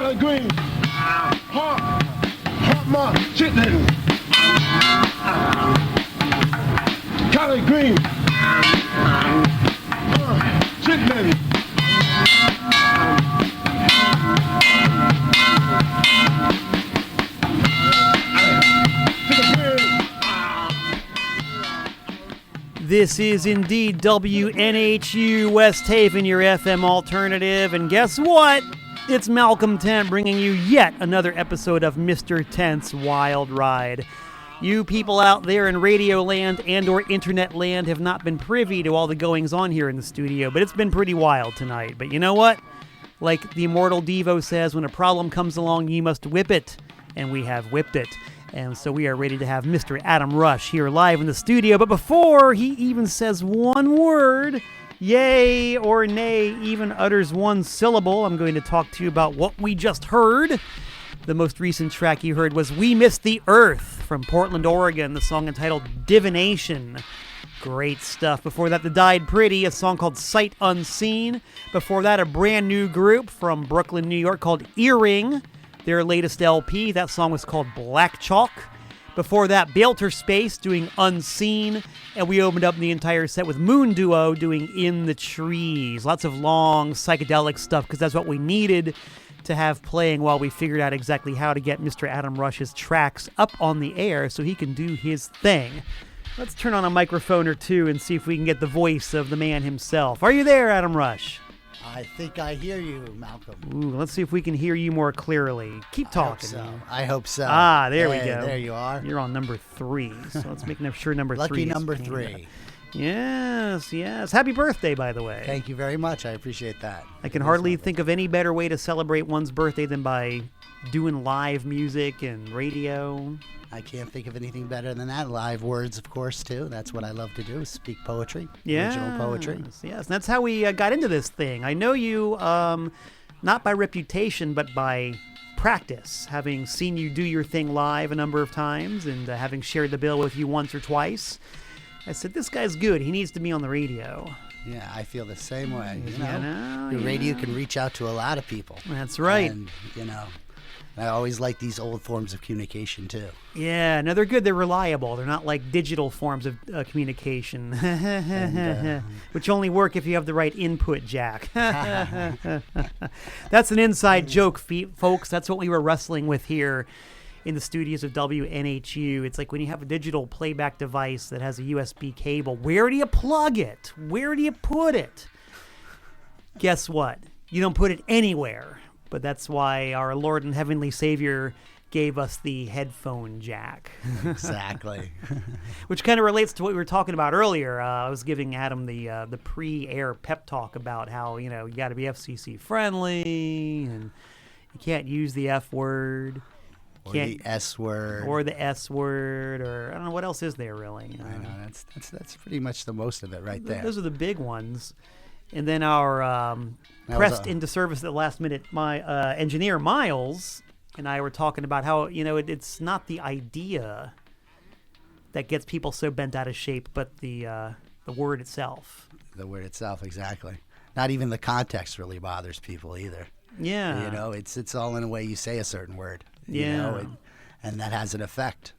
Collard green, hot mark, chitlin. Collard green, chitlin. This is indeed WNHU West Haven, your FM alternative, and guess what? It's Malcolm Tent bringing you yet another episode of Mr. Tent's Wild Ride. You people out there in radio land and or internet land have not been privy to all the goings on here in the studio, but it's been pretty wild tonight. But you know what? Like the immortal Devo says, when a problem comes along, you must whip it, and we have whipped it. And so we are ready to have Mr. Adam Rush here live in the studio. But before he even says one word, yay or nay, even utters one syllable, I'm going to talk to you about what we just heard. The most recent track you heard was We Miss the Earth from Portland, Oregon, the song entitled Divination. Great stuff. Before that, The Died Pretty, a song called Sight Unseen. Before that, a brand new group from Brooklyn, New York called Earring. Their latest LP, that song was called Black Chalk. Before that, Bailter Space doing Unseen. And we opened up the entire set with Moon Duo doing In the Trees. Lots of long psychedelic stuff because that's what we needed to have playing while we figured out exactly how to get Mr. Adam Rush's tracks up on the air so he can do his thing. Let's turn on a microphone or two and see if we can get the voice of the man himself. Are you there, Adam Rush? I think I hear you, Malcolm. Ooh, let's see if we can hear you more clearly. Keep talking. I hope so. Ah, there we go. There you are. You're on number 3, so let's make sure number 3 Lucky is number paying 3. up. Yes. Happy birthday, by the way. Thank you very much. I appreciate that. I can hardly think of any better way to celebrate one's birthday than by doing live music and radio. I can't think of anything better than that. Live words, of course, too. That's what I love to do, speak poetry, original poetry. Yes, that's how we got into this thing. I know you, not by reputation, but by practice, having seen you do your thing live a number of times and having shared the bill with you once or twice. I said, this guy's good. He needs to be on the radio. Yeah, I feel the same way. The radio can reach out to a lot of people. That's right. And, I always like these old forms of communication, too. Yeah, no, they're good. They're reliable. They're not like digital forms of communication, which only work if you have the right input jack. That's an inside joke, folks. That's what we were wrestling with here in the studios of WNHU. It's like when you have a digital playback device that has a USB cable, where do you plug it? Where do you put it? Guess what? You don't put it anywhere. But that's why our Lord and Heavenly Savior gave us the headphone jack. Exactly. Which kind of relates to what we were talking about earlier. I was giving Adam the pre-air pep talk about how, you got to be FCC friendly and you can't use the F word. Or the S word. Or the S word, or I don't know, what else is there really? I know, that's pretty much the most of it right there. Those are the big ones. And then our pressed into service at the last minute, my engineer, Miles, and I were talking about how, it's not the idea that gets people so bent out of shape, but the word itself. The word itself, exactly. Not even the context really bothers people either. Yeah. It's all in a way you say a certain word. And that has an effect,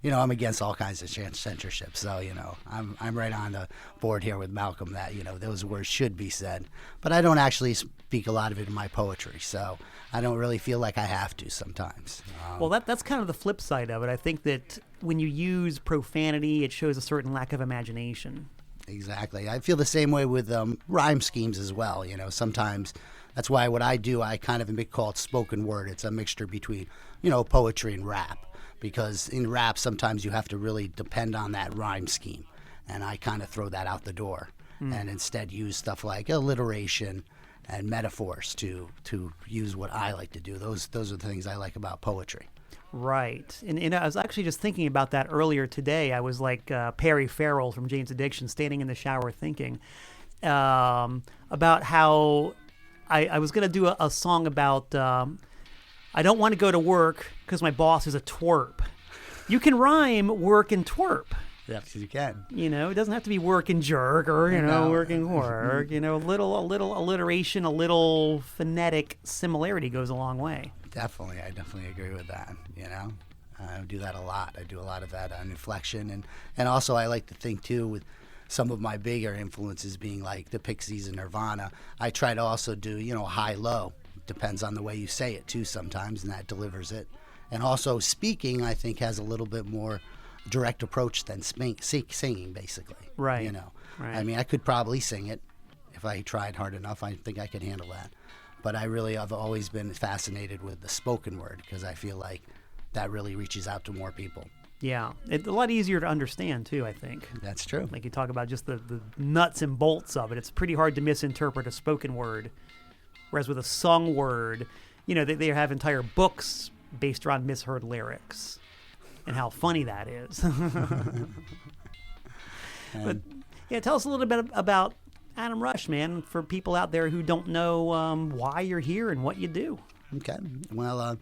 I'm against all kinds of censorship. So, I'm right on the board here with Malcolm that, those words should be said. But I don't actually speak a lot of it in my poetry. So I don't really feel like I have to sometimes. Well, that's kind of the flip side of it. I think that when you use profanity, it shows a certain lack of imagination. Exactly. I feel the same way with rhyme schemes as well. Sometimes that's why what I do, I kind of call it spoken word. It's a mixture between, poetry and rap. Because in rap, sometimes you have to really depend on that rhyme scheme. And I kind of throw that out the door and instead use stuff like alliteration and metaphors to use what I like to do. Those are the things I like about poetry. Right. And I was actually just thinking about that earlier today. I was like Perry Farrell from Jane's Addiction, standing in the shower thinking about how I was going to do a song about I don't want to go to work because my boss is a twerp. You can rhyme work and twerp. Yes, you can. It doesn't have to be work and jerk or, No. working work. A little alliteration, a little phonetic similarity goes a long way. Definitely. I definitely agree with that, I do that a lot. I do a lot of that on inflection. And also I like to think, too, with some of my bigger influences being like the Pixies and Nirvana, I try to also do, high-low. Depends on the way you say it, too, sometimes, and that delivers it. And also speaking, I think, has a little bit more direct approach than singing, basically. Right. Right. I mean, I could probably sing it if I tried hard enough. I think I could handle that. But I've always been fascinated with the spoken word because I feel like that really reaches out to more people. Yeah. It's a lot easier to understand, too, I think. That's true. Like you talk about just the nuts and bolts of it. It's pretty hard to misinterpret a spoken word. Whereas with a sung word, they have entire books based around misheard lyrics and how funny that is. But yeah, tell us a little bit about Adam Rush, man, for people out there who don't know why you're here and what you do. Okay. Well,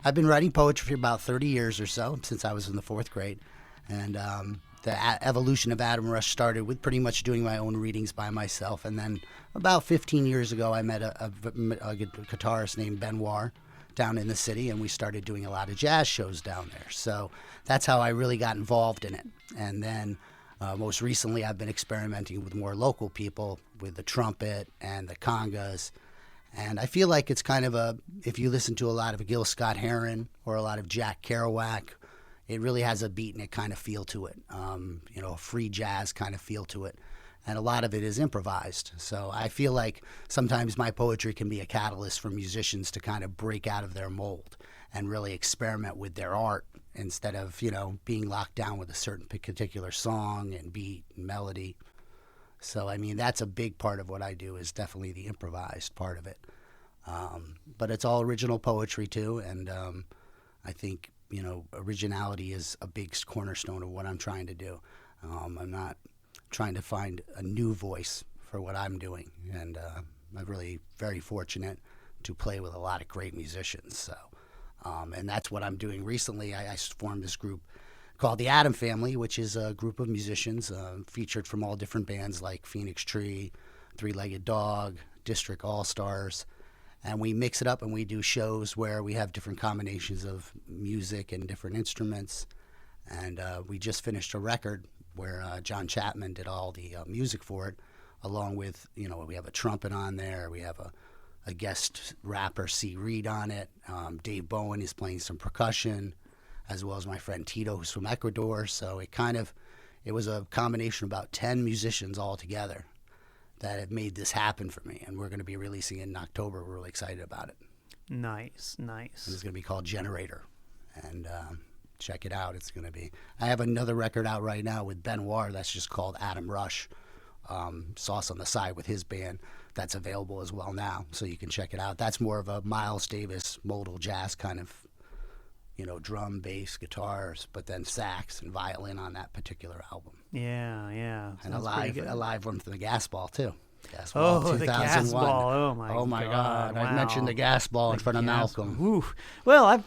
I've been writing poetry for about 30 years or so, since I was in the 4th grade. And the evolution of Adam Rush started with pretty much doing my own readings by myself. And then about 15 years ago, I met a guitarist named Benoit down in the city, and we started doing a lot of jazz shows down there. So that's how I really got involved in it. And then most recently, I've been experimenting with more local people, with the trumpet and the congas. And I feel like it's kind of if you listen to a lot of Gil Scott-Heron or a lot of Jack Kerouac, it really has a beatnik kind of feel to it, a free jazz kind of feel to it. And a lot of it is improvised. So I feel like sometimes my poetry can be a catalyst for musicians to kind of break out of their mold and really experiment with their art instead of, being locked down with a certain particular song and beat and melody. So, I mean, that's a big part of what I do is definitely the improvised part of it. But it's all original poetry, too. And I think, originality is a big cornerstone of what I'm trying to do. I'm not trying to find a new voice for what I'm doing. And I'm really very fortunate to play with a lot of great musicians. So, and that's what I'm doing recently. I formed this group called the Adam Family, which is a group of musicians featured from all different bands like Phoenix Tree, Three-Legged Dog, District All-Stars. And we mix it up and we do shows where we have different combinations of music and different instruments. And we just finished a record where John Chapman did all the music for it, along with, we have a trumpet on there. We have a guest rapper, C. Reed, on it. Dave Bowen is playing some percussion, as well as my friend Tito, who's from Ecuador. So it was a combination of about 10 musicians all together that have made this happen for me. And we're going to be releasing it in October. We're really excited about it. Nice. It's going to be called Generator. And check it out. I have another record out right now with Benoit that's just called Adam Rush. Sauce on the Side with his band. That's available as well now. So you can check it out. That's more of a Miles Davis modal jazz kind of, drum, bass, guitars, but then sax and violin on that particular album. Yeah. And a live one from the Gas Ball, too. Gas Ball, 2001. The Gas Ball. Oh, my God. Wow. I mentioned the Gas Ball in front of Malcolm. Oof. Well, a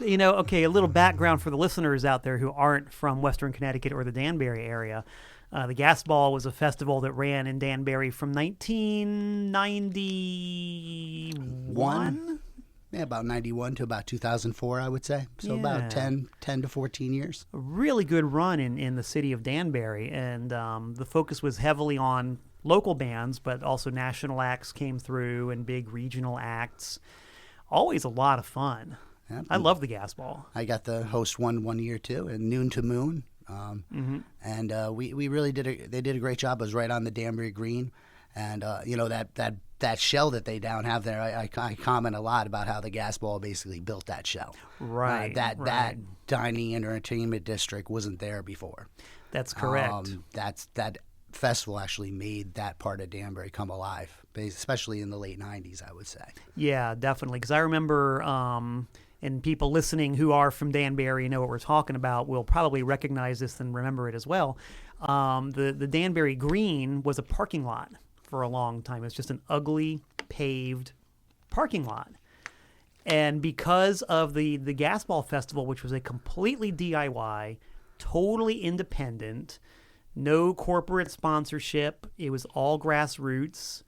little background for the listeners out there who aren't from Western Connecticut or the Danbury area. The Gas Ball was a festival that ran in Danbury from 1991? Yeah, about 91 to about 2004, I would say. So about 10 to 14 years. A really good run in the city of Danbury. And the focus was heavily on local bands, but also national acts came through and big regional acts. Always a lot of fun. Yep. I love the Gas Ball. I got the host one year, too, and Noon to Moon. And we really they did a great job. It was right on the Danbury Green. And, that shell that they have there, I comment a lot about how the Gas Ball basically built that shell. Right. That dining and entertainment district wasn't there before. That's correct. That festival actually made that part of Danbury come alive, especially in the late 90s, I would say. Yeah, definitely. Because I remember, and people listening who are from Danbury and know what we're talking about will probably recognize this and remember it as well. The Danbury Green was a parking lot for a long time. It's just an ugly paved parking lot. And because of the Gas Ball Festival, which was a completely DIY, totally independent, No corporate sponsorship. It was all grassroots.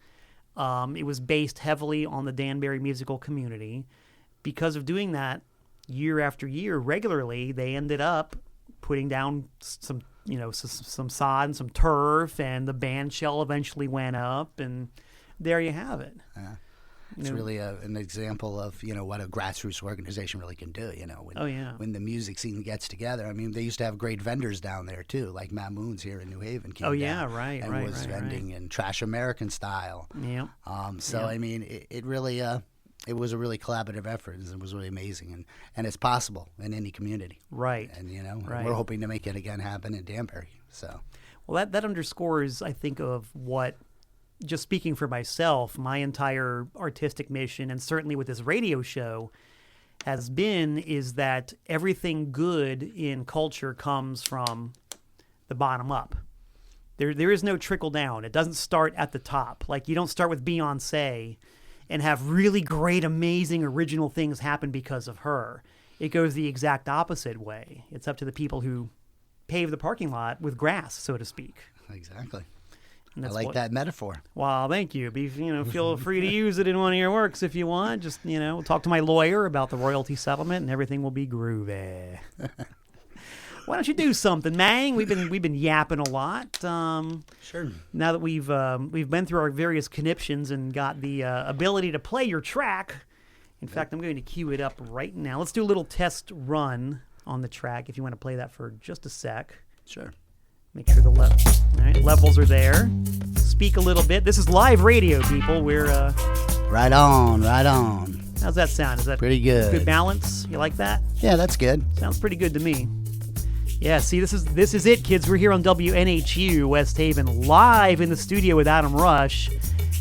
It was based heavily on the Danbury musical community. Because of doing that, year after year, regularly, they ended up putting down some sod and some turf, and the band shell eventually went up, and there you have it. It's really an example of, what a grassroots organization really can do, when the music scene gets together. I mean, they used to have great vendors down there, too, like Mamoons here in New Haven came down right, and was vending in Trash American style. Yeah. I mean, it really, it was a really collaborative effort. It was really amazing, and it's possible in any community. Right. And, we're hoping to make it again happen in Danbury, so. Well, that underscores, I think, of what, just speaking for myself, my entire artistic mission, and certainly with this radio show, is that everything good in culture comes from the bottom up. There is no trickle down. It doesn't start at the top. Like, you don't start with Beyonce and have really great, amazing, original things happen because of her. It goes the exact opposite way. It's up to the people who pave the parking lot with grass, so to speak. Exactly. I like that metaphor. Well, thank you. Feel free to use it in one of your works if you want. Just, talk to my lawyer about the royalty settlement, and everything will be groovy. Why don't you do something, Mang? We've been yapping a lot. Sure. Now that we've been through our various conniptions and got the ability to play your track. In fact, I'm going to cue it up right now. Let's do a little test run on the track if you want to play that for just a sec. Sure. Make sure the levels are there. Speak a little bit. This is live radio, people. We're right on. How's that sound? Is that pretty good? Good balance? You like that? Yeah, that's good. Sounds pretty good to me. Yeah, see, this is it, kids. We're here on WNHU West Haven, live in the studio with Adam Rush,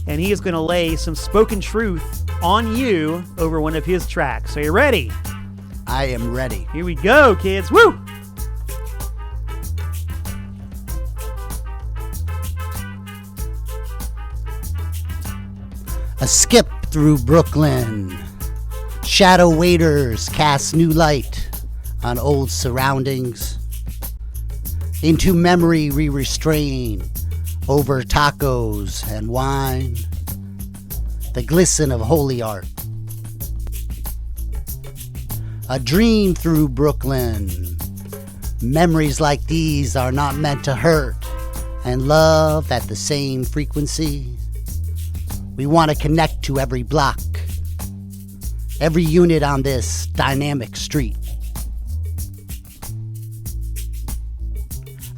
and he is going to lay some spoken truth on you over one of his tracks. So you ready? I am ready. Here we go, kids. Woo! A skip through Brooklyn. Shadow waiters cast new light on old surroundings. Into memory we restrain over tacos and wine. The glisten of holy art. A dream through Brooklyn. Memories like these are not meant to hurt and love at the same frequency. We want to connect to every block, every unit on this dynamic street.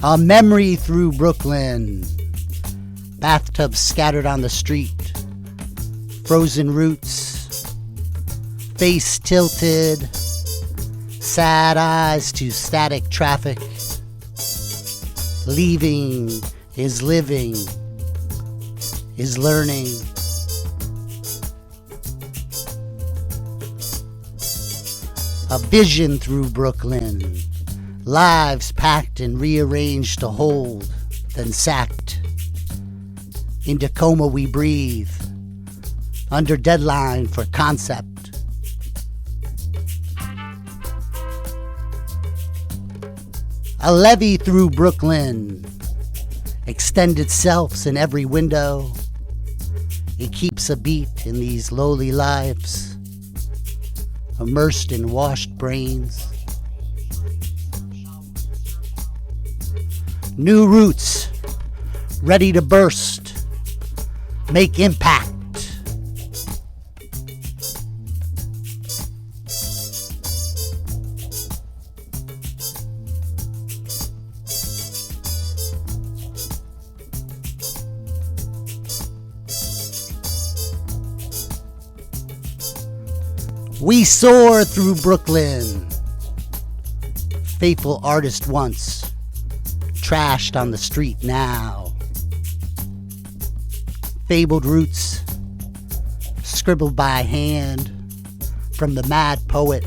A memory through Brooklyn, bathtubs scattered on the street, frozen roots, face tilted, sad eyes to static traffic. Leaving is living, is learning. A vision through Brooklyn, lives packed and rearranged to hold, then sacked. Into coma we breathe, under deadline for concept. A levee through Brooklyn, extended selves in every window. It keeps a beat in these lowly lives, immersed in washed brains. New roots, ready to burst, make impact. We soar through Brooklyn. Faithful artist once, trashed on the street now. Fabled roots, scribbled by hand from the mad poet.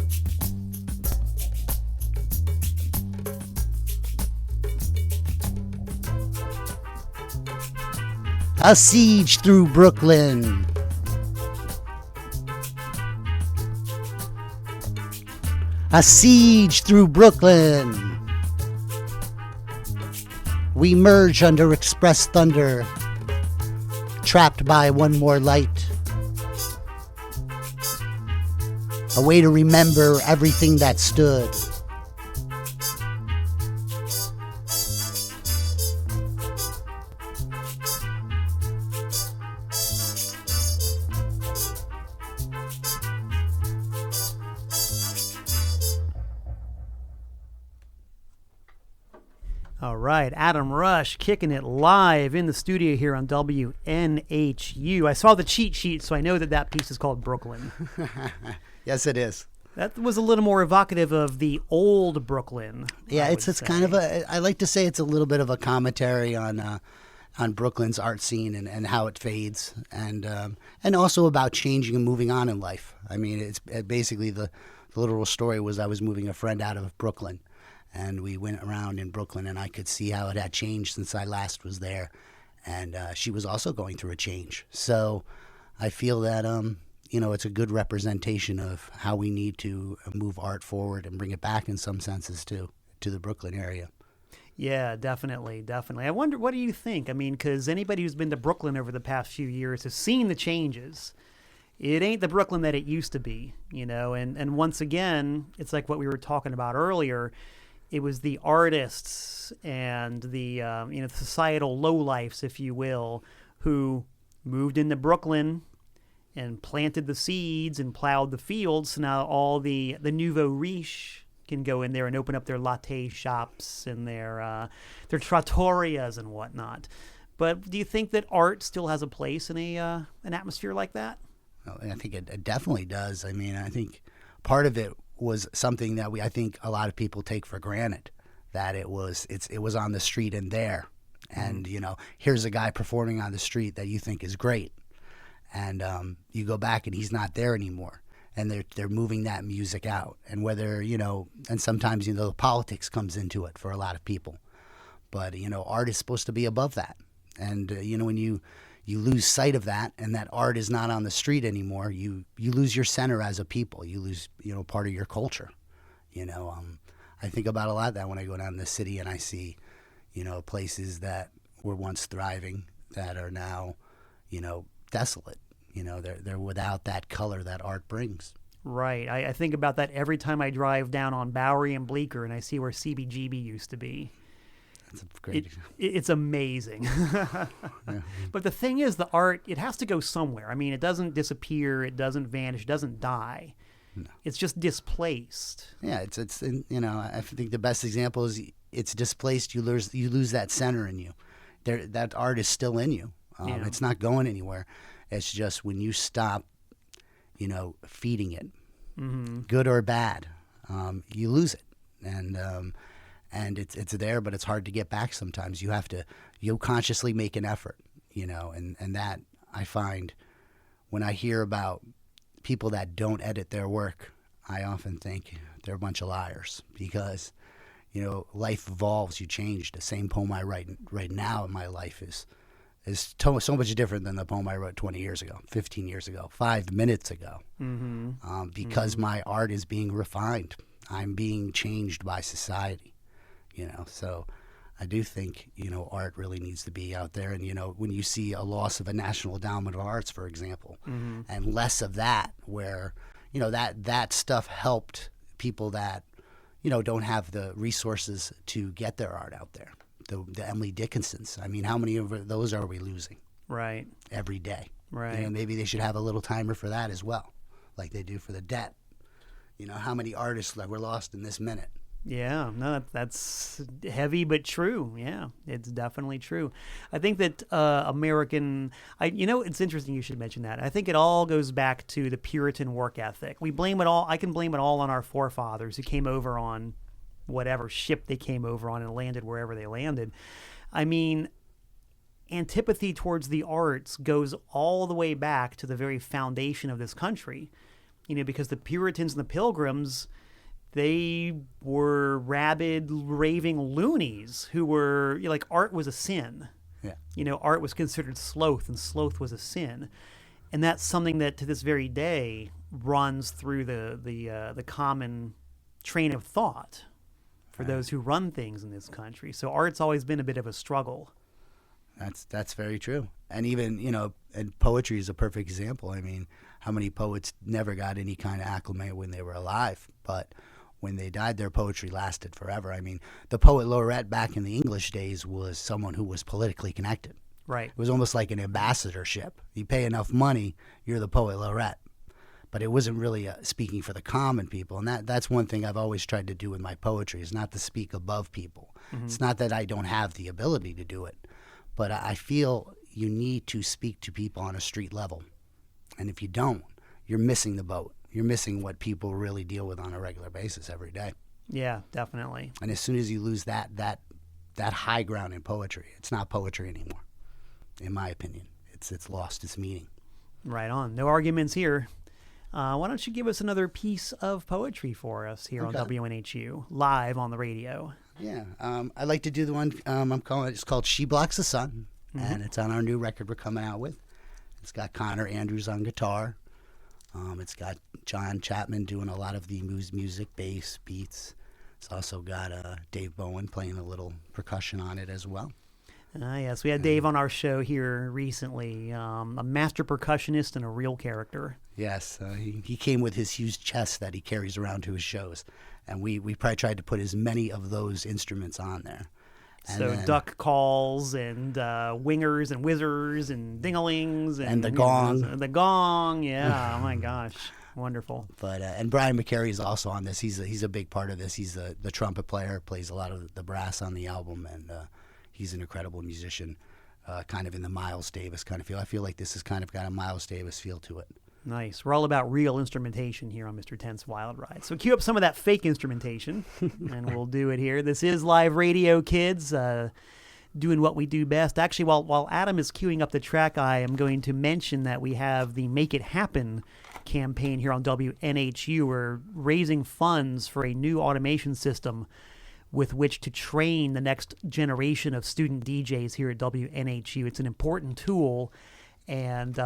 A siege through Brooklyn. A siege through Brooklyn. We merge under express thunder, trapped by one more light. A way to remember everything that stood. All right, Adam Rush kicking it live in the studio here on WNHU. I saw the cheat sheet, so I know that piece is called Brooklyn. Yes, it is. That was a little more evocative of the old Brooklyn. Yeah, it's kind of I like to say it's a little bit of a commentary on Brooklyn's art scene and how it fades, and also about changing and moving on in life. I mean, it's basically the literal story was I was moving a friend out of Brooklyn. And we went around in Brooklyn, and I could see how it had changed since I last was there. And she was also going through a change. So I feel that, it's a good representation of how we need to move art forward and bring it back in some senses to the Brooklyn area. Yeah, definitely. I wonder, what do you think? I mean, because anybody who's been to Brooklyn over the past few years has seen the changes. It ain't the Brooklyn that it used to be, and once again, it's like what we were talking about earlier. It was the artists and the societal lowlifes, if you will, who moved into Brooklyn and planted the seeds and plowed the fields. So now all the nouveau riche can go in there and open up their latte shops and their trattorias and whatnot. But do you think that art still has a place in an atmosphere like that? Well, I think it definitely does. I mean, I think part of it was something that I think a lot of people take for granted, that it was on the street and there, and here's a guy performing on the street that you think is great, and you go back and he's not there anymore, and they're moving that music out, and whether and sometimes the politics comes into it for a lot of people, but art is supposed to be above that, and when you lose sight of that, and that art is not on the street anymore, you lose your center as a people. You lose, part of your culture. I think about a lot of that when I go down to the city and I see, places that were once thriving that are now, desolate. They're without that color that art brings. Right. I think about that every time I drive down on Bowery and Bleecker and I see where CBGB used to be. It's amazing. Yeah. But the thing is, the art, it has to go somewhere. I mean, it doesn't disappear, it doesn't vanish, it doesn't die. No. It's just displaced. Yeah, it's I think the best example is it's displaced. You lose that center in you. That art is still in you. It's not going anywhere. It's just when you stop, feeding it, good or bad, you lose it, and it's there, but it's hard to get back sometimes. You'll consciously make an effort, and that I find when I hear about people that don't edit their work, I often think they're a bunch of liars, because, life evolves, you change. The same poem I write right now in my life is so much different than the poem I wrote 20 years ago, 15 years ago, 5 minutes ago, because my art is being refined. I'm being changed by society. So I do think, art really needs to be out there. And, when you see a loss of a National Endowment of Arts, for example, and less of that, where, that stuff helped people that, don't have the resources to get their art out there. The Emily Dickinsons. I mean, how many of those are we losing? Right. Every day. Right. Maybe they should have a little timer for that as well, like they do for the debt. How many artists that were lost in this minute? Yeah, no, that's heavy but true. Yeah, it's definitely true. I think that it's interesting you should mention that. I think it all goes back to the Puritan work ethic. I can blame it all on our forefathers who came over on whatever ship they came over on and landed wherever they landed. I mean, antipathy towards the arts goes all the way back to the very foundation of this country, because the Puritans and the Pilgrims, they were rabid, raving loonies who were like, art was a sin. Yeah. Art was considered sloth, and sloth was a sin. And that's something that to this very day runs through the common train of thought. for those who run things in this country. So art's always been a bit of a struggle. That's very true. And even, and poetry is a perfect example. I mean, how many poets never got any kind of acclimate when they were alive, but when they died, their poetry lasted forever. I mean, the poet laureate back in the English days was someone who was politically connected. Right. It was almost like an ambassadorship. You pay enough money, you're the poet laureate. But it wasn't really speaking for the common people. And that's one thing I've always tried to do with my poetry, is not to speak above people. Mm-hmm. It's not that I don't have the ability to do it, but I feel you need to speak to people on a street level. And if you don't, you're missing the boat. You're missing what people really deal with on a regular basis every day. Yeah, definitely. And as soon as you lose that high ground in poetry, it's not poetry anymore, in my opinion. It's lost its meaning. Right on. No arguments here. Why don't you give us another piece of poetry for us here on WNHU, live on the radio? Yeah. I'd like to do the one it's called She Blocks the Sun, and it's on our new record we're coming out with. It's got Connor Andrews on guitar. It's got John Chapman doing a lot of the music, bass, beats. It's also got Dave Bowen playing a little percussion on it as well. Yes, we had Dave on our show here recently, a master percussionist and a real character. Yes, he came with his huge chest that he carries around to his shows, and we probably tried to put as many of those instruments on there. And so then, duck calls and wingers and whizzers and dinglings and the gong. The gong, yeah. Oh my gosh, wonderful. But and Brian McCary is also on this. He's a big part of this. He's the trumpet player, plays a lot of the brass on the album, and he's an incredible musician, kind of in the Miles Davis kind of feel. I feel like this has kind of got a Miles Davis feel to it. Nice. We're all about real instrumentation here on Mr. Ten's Wild Ride. So cue up some of that fake instrumentation, and we'll do it here. This is live radio, kids, doing what we do best. Actually, while Adam is queuing up the track, I am going to mention that we have the Make It Happen campaign here on WNHU. We're raising funds for a new automation system with which to train the next generation of student DJs here at WNHU. It's an important tool, and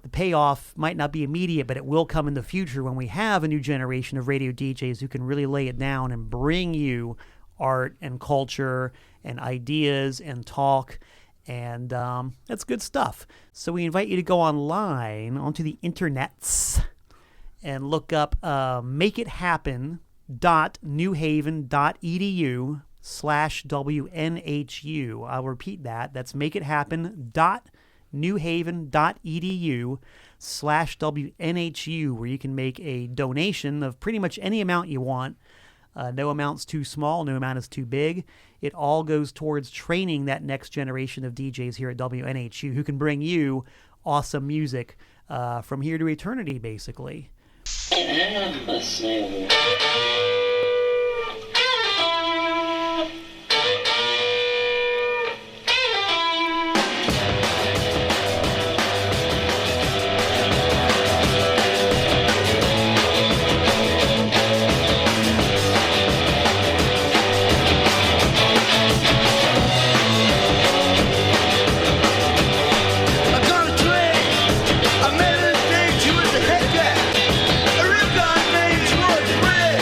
the payoff might not be immediate, but it will come in the future when we have a new generation of radio DJs who can really lay it down and bring you art and culture and ideas and talk, and that's good stuff. So we invite you to go online, onto the internets, and look up makeithappen.newhaven.edu/WNHU. I'll repeat that. That's makeithappen.newhaven.edu/WNHU, where you can make a donation of pretty much any amount you want. No amount's too small, no amount is too big. It all goes towards training that next generation of DJs here at WNHU who can bring you awesome music from here to eternity, basically. I met a day, she was a head guy. A real guy named George Red.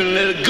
can let it go.